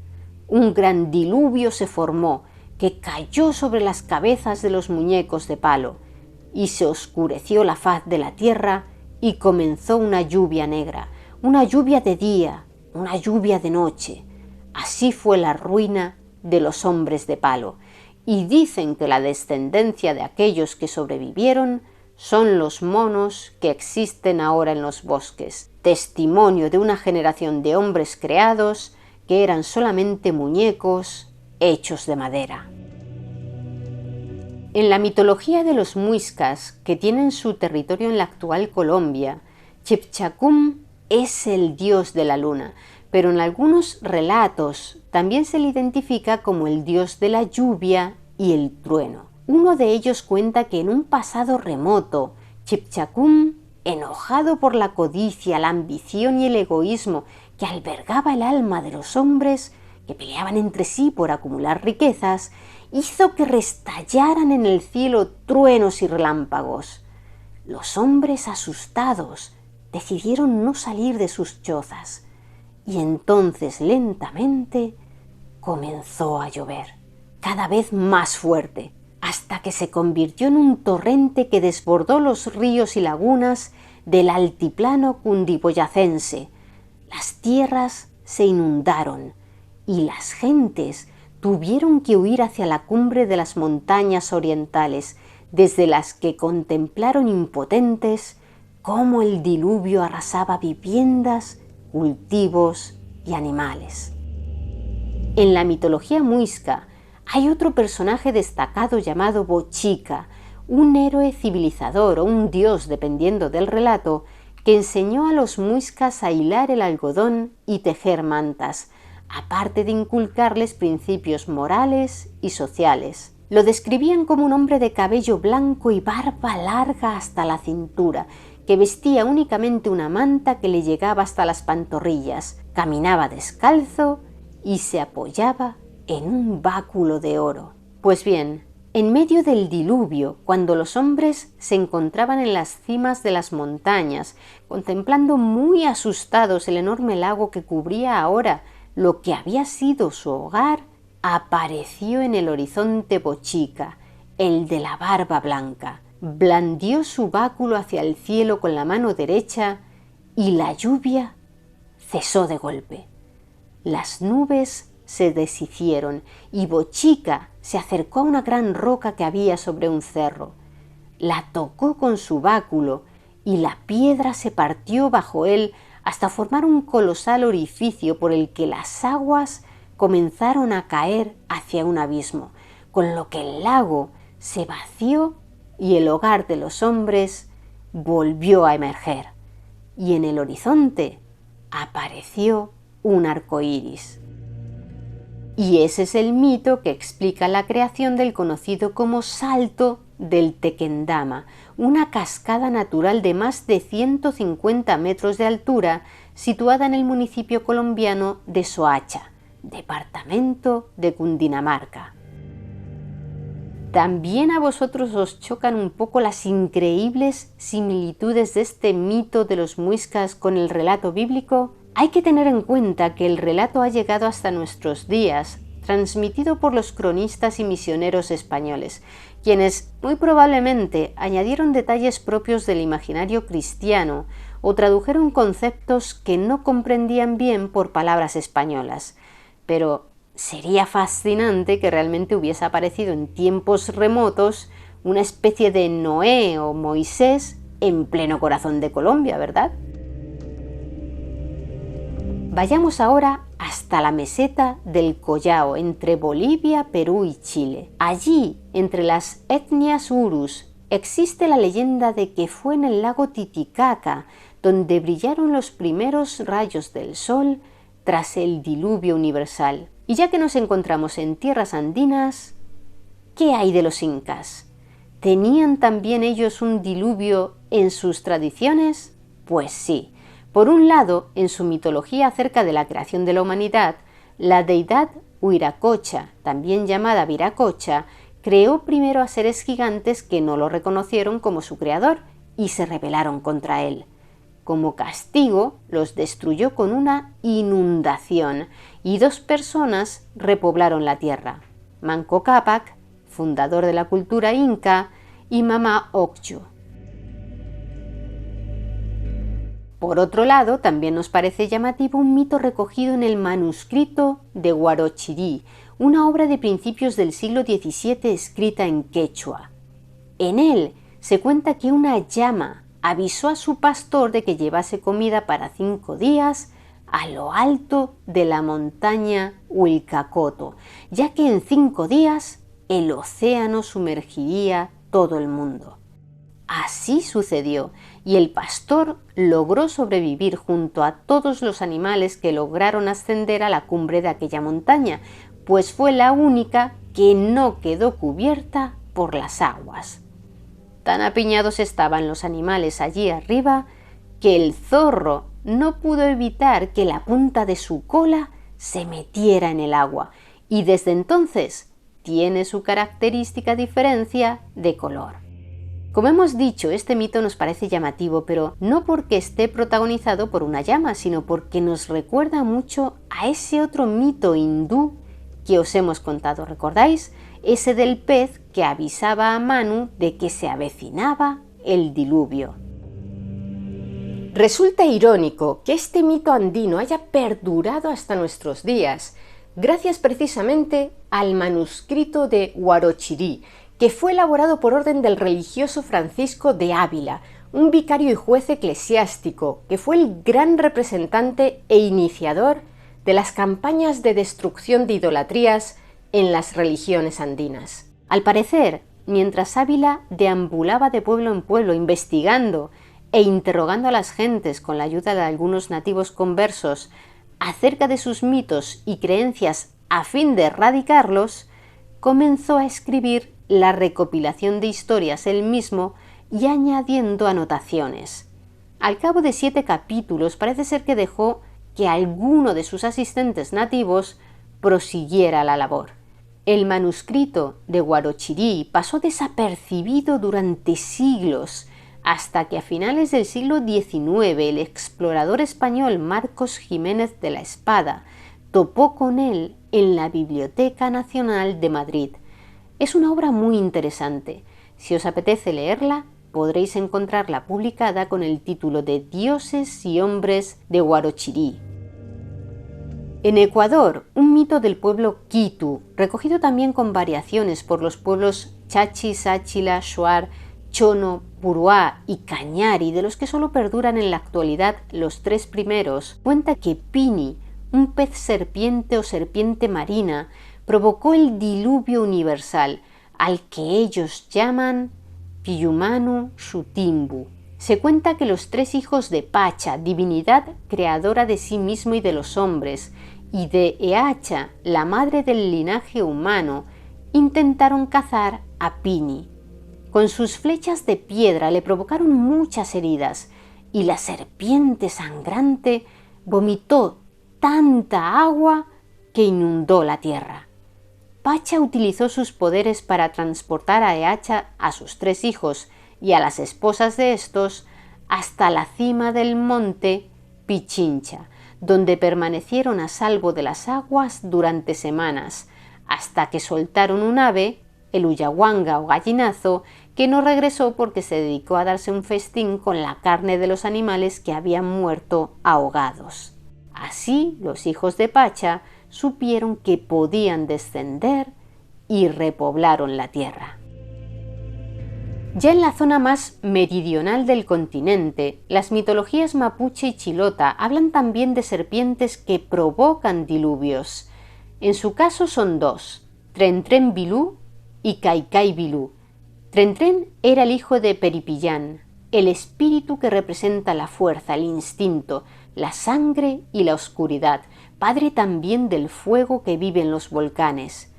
Un gran diluvio se formó, que cayó sobre las cabezas de los muñecos de palo, y se oscureció la faz de la tierra, y comenzó una lluvia negra, una lluvia de día, una lluvia de noche. Así fue la ruina de los hombres de palo, y dicen que la descendencia de aquellos que sobrevivieron son los monos que existen ahora en los bosques, testimonio de una generación de hombres creados que eran solamente muñecos hechos de madera. En la mitología de los muiscas, que tienen su territorio en la actual Colombia, Chipchacum es el dios de la luna, pero en algunos relatos también se le identifica como el dios de la lluvia y el trueno. Uno de ellos cuenta que en un pasado remoto, Chipchacum, enojado por la codicia, la ambición y el egoísmo que albergaba el alma de los hombres que peleaban entre sí por acumular riquezas, hizo que restallaran en el cielo truenos y relámpagos. Los hombres, asustados, decidieron no salir de sus chozas, y entonces lentamente comenzó a llover, cada vez más fuerte, hasta que se convirtió en un torrente que desbordó los ríos y lagunas del altiplano cundiboyacense. Las tierras se inundaron y las gentes tuvieron que huir hacia la cumbre de las montañas orientales, desde las que contemplaron impotentes cómo el diluvio arrasaba viviendas, cultivos y animales. En la mitología muisca hay otro personaje destacado llamado Bochica, un héroe civilizador o un dios, dependiendo del relato, que enseñó a los muiscas a hilar el algodón y tejer mantas, aparte de inculcarles principios morales y sociales. Lo describían como un hombre de cabello blanco y barba larga hasta la cintura, que vestía únicamente una manta que le llegaba hasta las pantorrillas, caminaba descalzo y se apoyaba en un báculo de oro. Pues bien, en medio del diluvio, cuando los hombres se encontraban en las cimas de las montañas, contemplando muy asustados el enorme lago que cubría ahora lo que había sido su hogar, apareció en el horizonte Bochica, el de la barba blanca. Blandió su báculo hacia el cielo con la mano derecha y la lluvia cesó de golpe. Las nubes se deshicieron y Bochica se acercó a una gran roca que había sobre un cerro. La tocó con su báculo y la piedra se partió bajo él hasta formar un colosal orificio por el que las aguas comenzaron a caer hacia un abismo, con lo que el lago se vació y el hogar de los hombres volvió a emerger, y en el horizonte apareció un arco iris. Y ese es el mito que explica la creación del conocido como Salto del Tequendama, una cascada natural de más de 150 metros de altura situada en el municipio colombiano de Soacha, departamento de Cundinamarca. ¿También a vosotros os chocan un poco las increíbles similitudes de este mito de los muiscas con el relato bíblico? Hay que tener en cuenta que el relato ha llegado hasta nuestros días, transmitido por los cronistas y misioneros españoles, quienes muy probablemente añadieron detalles propios del imaginario cristiano o tradujeron conceptos que no comprendían bien por palabras españolas. Pero sería fascinante que realmente hubiese aparecido en tiempos remotos una especie de Noé o Moisés en pleno corazón de Colombia, ¿verdad? Vayamos ahora hasta la meseta del Collao, entre Bolivia, Perú y Chile. Allí, entre las etnias urus, existe la leyenda de que fue en el lago Titicaca donde brillaron los primeros rayos del sol tras el diluvio universal. Y ya que nos encontramos en tierras andinas, ¿qué hay de los incas? ¿Tenían también ellos un diluvio en sus tradiciones? Pues sí. Por un lado, en su mitología acerca de la creación de la humanidad, la deidad Huiracocha, también llamada Viracocha, creó primero a seres gigantes que no lo reconocieron como su creador y se rebelaron contra él. Como castigo, los destruyó con una inundación y 2 personas repoblaron la tierra: Manco Cápac, fundador de la cultura inca, y Mama Ocllo. Por otro lado, también nos parece llamativo un mito recogido en el manuscrito de Huarochirí, una obra de principios del siglo XVII escrita en quechua. En él se cuenta que una llama avisó a su pastor de que llevase comida para 5 días a lo alto de la montaña Huilcacoto, ya que en 5 días el océano sumergiría todo el mundo. Así sucedió, y el pastor logró sobrevivir junto a todos los animales que lograron ascender a la cumbre de aquella montaña, pues fue la única que no quedó cubierta por las aguas. Tan apiñados estaban los animales allí arriba que el zorro no pudo evitar que la punta de su cola se metiera en el agua, y desde entonces tiene su característica diferencia de color. Como hemos dicho, este mito nos parece llamativo, pero no porque esté protagonizado por una llama, sino porque nos recuerda mucho a ese otro mito hindú que os hemos contado. ¿Recordáis? Ese del pez que avisaba a Manu de que se avecinaba el diluvio. Resulta irónico que este mito andino haya perdurado hasta nuestros días, gracias precisamente al manuscrito de Huarochirí, que fue elaborado por orden del religioso Francisco de Ávila, un vicario y juez eclesiástico, que fue el gran representante e iniciador de las campañas de destrucción de idolatrías en las religiones andinas. Al parecer, mientras Ávila deambulaba de pueblo en pueblo investigando e interrogando a las gentes con la ayuda de algunos nativos conversos acerca de sus mitos y creencias a fin de erradicarlos, comenzó a escribir la recopilación de historias él mismo y añadiendo anotaciones. Al cabo de 7 capítulos parece ser que dejó que alguno de sus asistentes nativos prosiguiera la labor. El manuscrito de Huarochirí pasó desapercibido durante siglos, hasta que a finales del siglo XIX el explorador español Marcos Jiménez de la Espada topó con él en la Biblioteca Nacional de Madrid. Es una obra muy interesante. Si os apetece leerla, podréis encontrarla publicada con el título de Dioses y hombres de Huarochirí. En Ecuador, un mito del pueblo Quitu, recogido también con variaciones por los pueblos Chachi, Sáchila, Shuar, Chono, Puruá y Cañari, de los que solo perduran en la actualidad los 3 primeros, cuenta que Pini, un pez serpiente o serpiente marina, provocó el diluvio universal, al que ellos llaman Piyumanu Sutimbu. Se cuenta que los 3 hijos de Pacha, divinidad creadora de sí mismo y de los hombres, y de Eacha, la madre del linaje humano, intentaron cazar a Pini. Con sus flechas de piedra le provocaron muchas heridas, y la serpiente sangrante vomitó tanta agua que inundó la tierra. Pacha utilizó sus poderes para transportar a Eacha, a sus 3 hijos y a las esposas de estos hasta la cima del monte Pichincha, donde permanecieron a salvo de las aguas durante semanas, hasta que soltaron un ave, el uyahuanga o gallinazo, que no regresó porque se dedicó a darse un festín con la carne de los animales que habían muerto ahogados. Así los hijos de Pacha supieron que podían descender y repoblaron la tierra. Ya en la zona más meridional del continente, las mitologías mapuche y chilota hablan también de serpientes que provocan diluvios. En su caso son 2, Tren Bilú y Kaikai Bilú. Tren era el hijo de Peripillán, el espíritu que representa la fuerza, el instinto, la sangre y la oscuridad, padre también del fuego que vive en los volcanes.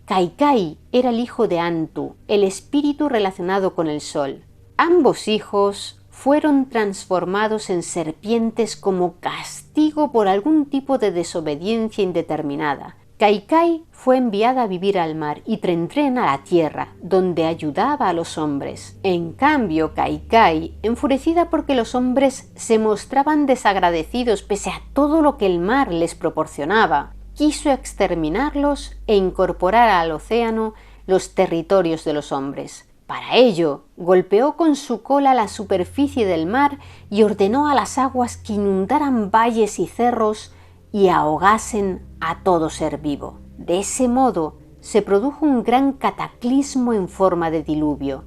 Kaikai era el hijo de Antu, el espíritu relacionado con el sol. Ambos hijos fueron transformados en serpientes como castigo por algún tipo de desobediencia indeterminada. Kaikai fue enviada a vivir al mar y Tren a la tierra, donde ayudaba a los hombres. En cambio, Kaikai, enfurecida porque los hombres se mostraban desagradecidos pese a todo lo que el mar les proporcionaba, quiso exterminarlos e incorporar al océano los territorios de los hombres. Para ello, golpeó con su cola la superficie del mar y ordenó a las aguas que inundaran valles y cerros y ahogasen a todo ser vivo. De ese modo, se produjo un gran cataclismo en forma de diluvio.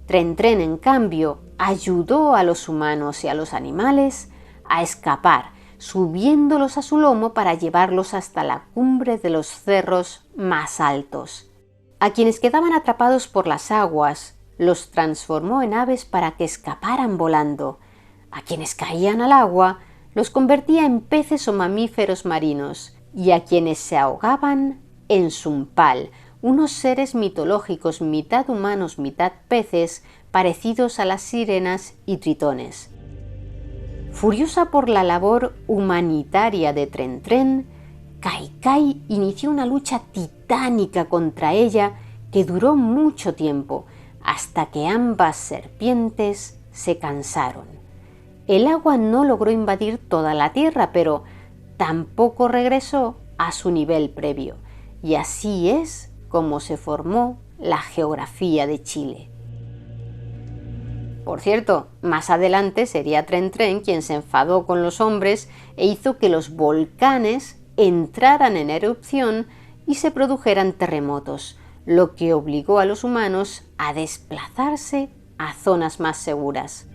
Tren, en cambio, ayudó a los humanos y a los animales a escapar, subiéndolos a su lomo para llevarlos hasta la cumbre de los cerros más altos. A quienes quedaban atrapados por las aguas, los transformó en aves para que escaparan volando. A quienes caían al agua, los convertía en peces o mamíferos marinos, y a quienes se ahogaban, en Sumpal, unos seres mitológicos mitad humanos, mitad peces, parecidos a las sirenas y tritones. Furiosa por la labor humanitaria de Tren Tren, Kai inició una lucha titánica contra ella que duró mucho tiempo, hasta que ambas serpientes se cansaron. El agua no logró invadir toda la tierra, pero tampoco regresó a su nivel previo, y así es como se formó la geografía de Chile. Por cierto, más adelante sería Tren Tren quien se enfadó con los hombres e hizo que los volcanes entraran en erupción y se produjeran terremotos, lo que obligó a los humanos a desplazarse a zonas más seguras.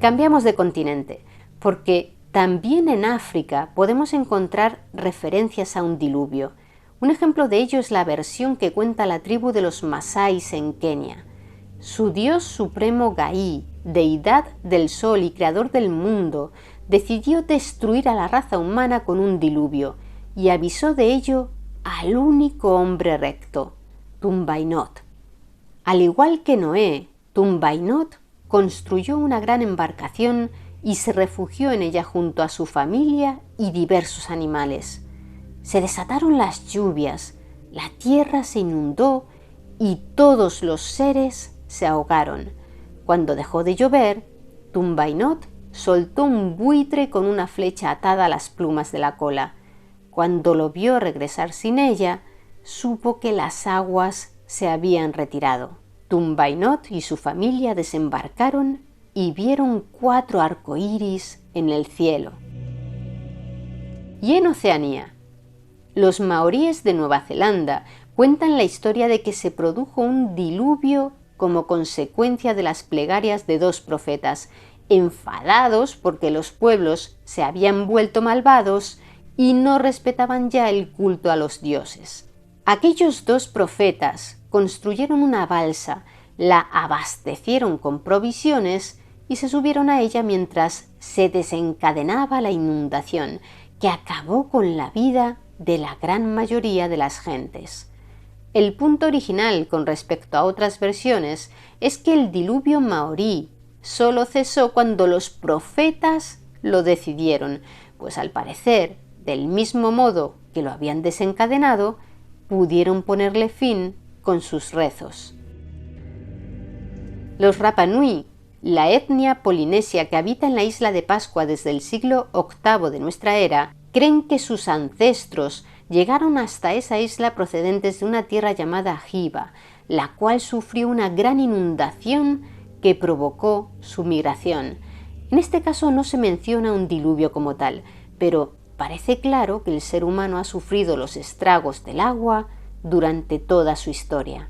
Cambiamos de continente, porque también en África podemos encontrar referencias a un diluvio. Un ejemplo de ello es la versión que cuenta la tribu de los Masáis en Kenia. Su dios supremo Gai, deidad del sol y creador del mundo, decidió destruir a la raza humana con un diluvio y avisó de ello al único hombre recto, Tumbainot. Al igual que Noé, Tumbainot construyó una gran embarcación y se refugió en ella junto a su familia y diversos animales. Se desataron las lluvias, la tierra se inundó y todos los seres se ahogaron. Cuando dejó de llover, Tumbainot soltó un buitre con una flecha atada a las plumas de la cola. Cuando lo vio regresar sin ella, supo que las aguas se habían retirado. Tumbainot y su familia desembarcaron y vieron 4 arcoíris en el cielo. Y en Oceanía, los maoríes de Nueva Zelanda cuentan la historia de que se produjo un diluvio como consecuencia de las plegarias de 2 profetas, enfadados porque los pueblos se habían vuelto malvados y no respetaban ya el culto a los dioses. Aquellos 2 profetas construyeron una balsa, la abastecieron con provisiones y se subieron a ella mientras se desencadenaba la inundación, que acabó con la vida de la gran mayoría de las gentes. El punto original con respecto a otras versiones es que el diluvio maorí solo cesó cuando los profetas lo decidieron, pues al parecer, del mismo modo que lo habían desencadenado, pudieron ponerle fin con sus rezos. Los Rapa Nui, la etnia polinesia que habita en la isla de Pascua desde el siglo VIII de nuestra era, creen que sus ancestros llegaron hasta esa isla procedentes de una tierra llamada Hiva, la cual sufrió una gran inundación que provocó su migración. En este caso no se menciona un diluvio como tal, pero parece claro que el ser humano ha sufrido los estragos del agua durante toda su historia.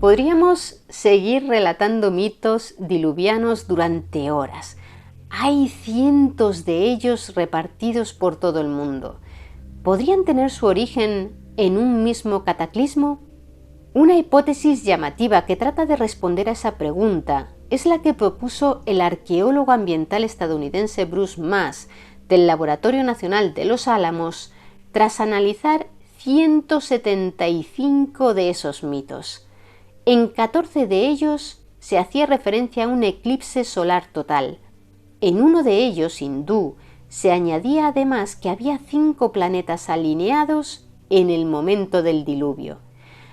Podríamos seguir relatando mitos diluvianos durante horas. Hay cientos de ellos repartidos por todo el mundo. ¿Podrían tener su origen en un mismo cataclismo? Una hipótesis llamativa que trata de responder a esa pregunta es la que propuso el arqueólogo ambiental estadounidense Bruce Maas del Laboratorio Nacional de Los Álamos tras analizar 175 de esos mitos. En 14 de ellos se hacía referencia a un eclipse solar total. En uno de ellos, hindú, se añadía además que había 5 planetas alineados en el momento del diluvio.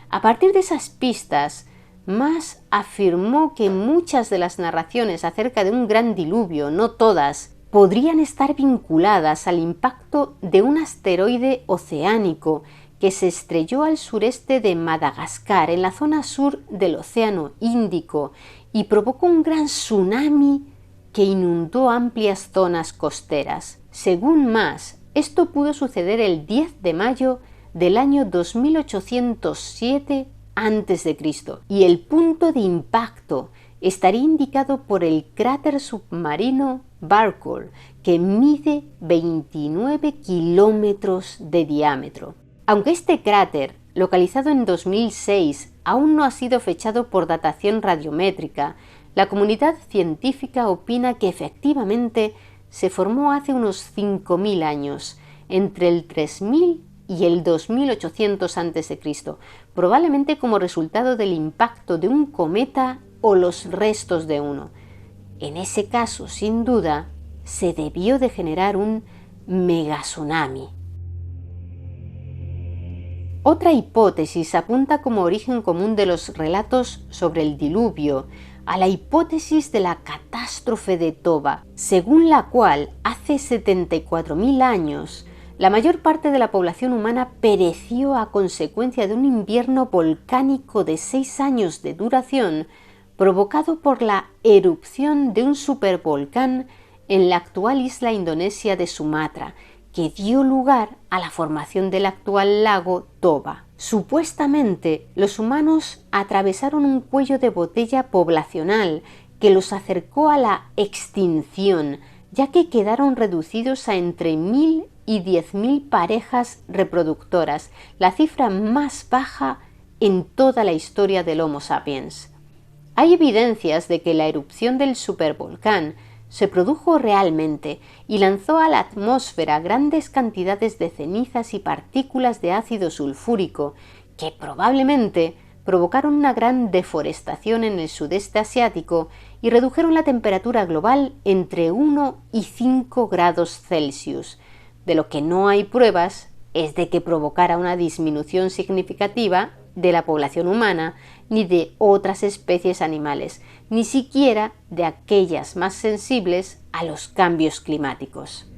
A partir de esas pistas, Maas afirmó que muchas de las narraciones acerca de un gran diluvio, no todas, podrían estar vinculadas al impacto de un asteroide oceánico que se estrelló al sureste de Madagascar, en la zona sur del Océano Índico, y provocó un gran tsunami que inundó amplias zonas costeras. Según Maas, esto pudo suceder el 10 de mayo del año 2807 a.C., y el punto de impacto estaría indicado por el cráter submarino Barkhoule, que mide 29 kilómetros de diámetro. Aunque este cráter, localizado en 2006, aún no ha sido fechado por datación radiométrica, la comunidad científica opina que efectivamente se formó hace unos 5.000 años, entre el 3000 y el 2800 a.C., probablemente como resultado del impacto de un cometa o los restos de uno. En ese caso, sin duda, se debió de generar un megatsunami. Otra hipótesis apunta como origen común de los relatos sobre el diluvio a la hipótesis de la catástrofe de Toba, según la cual hace 74.000 años la mayor parte de la población humana pereció a consecuencia de un invierno volcánico de 6 años de duración provocado por la erupción de un supervolcán en la actual isla indonesia de Sumatra, que dio lugar a la formación del actual lago Toba. Supuestamente, los humanos atravesaron un cuello de botella poblacional que los acercó a la extinción, ya que quedaron reducidos a entre 1.000 y 10.000 parejas reproductoras, la cifra más baja en toda la historia del Homo sapiens. Hay evidencias de que la erupción del supervolcán se produjo realmente y lanzó a la atmósfera grandes cantidades de cenizas y partículas de ácido sulfúrico que probablemente provocaron una gran deforestación en el sudeste asiático y redujeron la temperatura global entre 1 y 5 grados Celsius. De lo que no hay pruebas es de que provocara una disminución significativa de la población humana, ni de otras especies animales, ni siquiera de aquellas más sensibles a los cambios climáticos.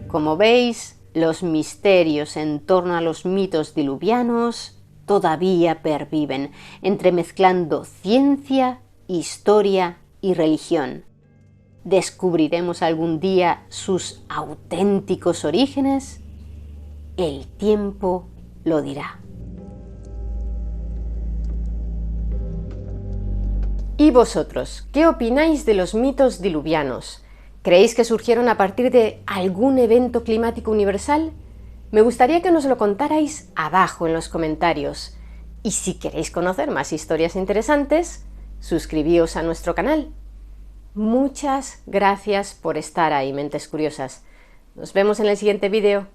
Como veis, los misterios en torno a los mitos diluvianos todavía perviven, entremezclando ciencia, historia y religión. ¿Descubriremos algún día sus auténticos orígenes? El tiempo lo dirá. ¿Y vosotros, qué opináis de los mitos diluvianos? ¿Creéis que surgieron a partir de algún evento climático universal? Me gustaría que nos lo contarais abajo en los comentarios. Y si queréis conocer más historias interesantes, suscribíos a nuestro canal. Muchas gracias por estar ahí, mentes curiosas. Nos vemos en el siguiente vídeo.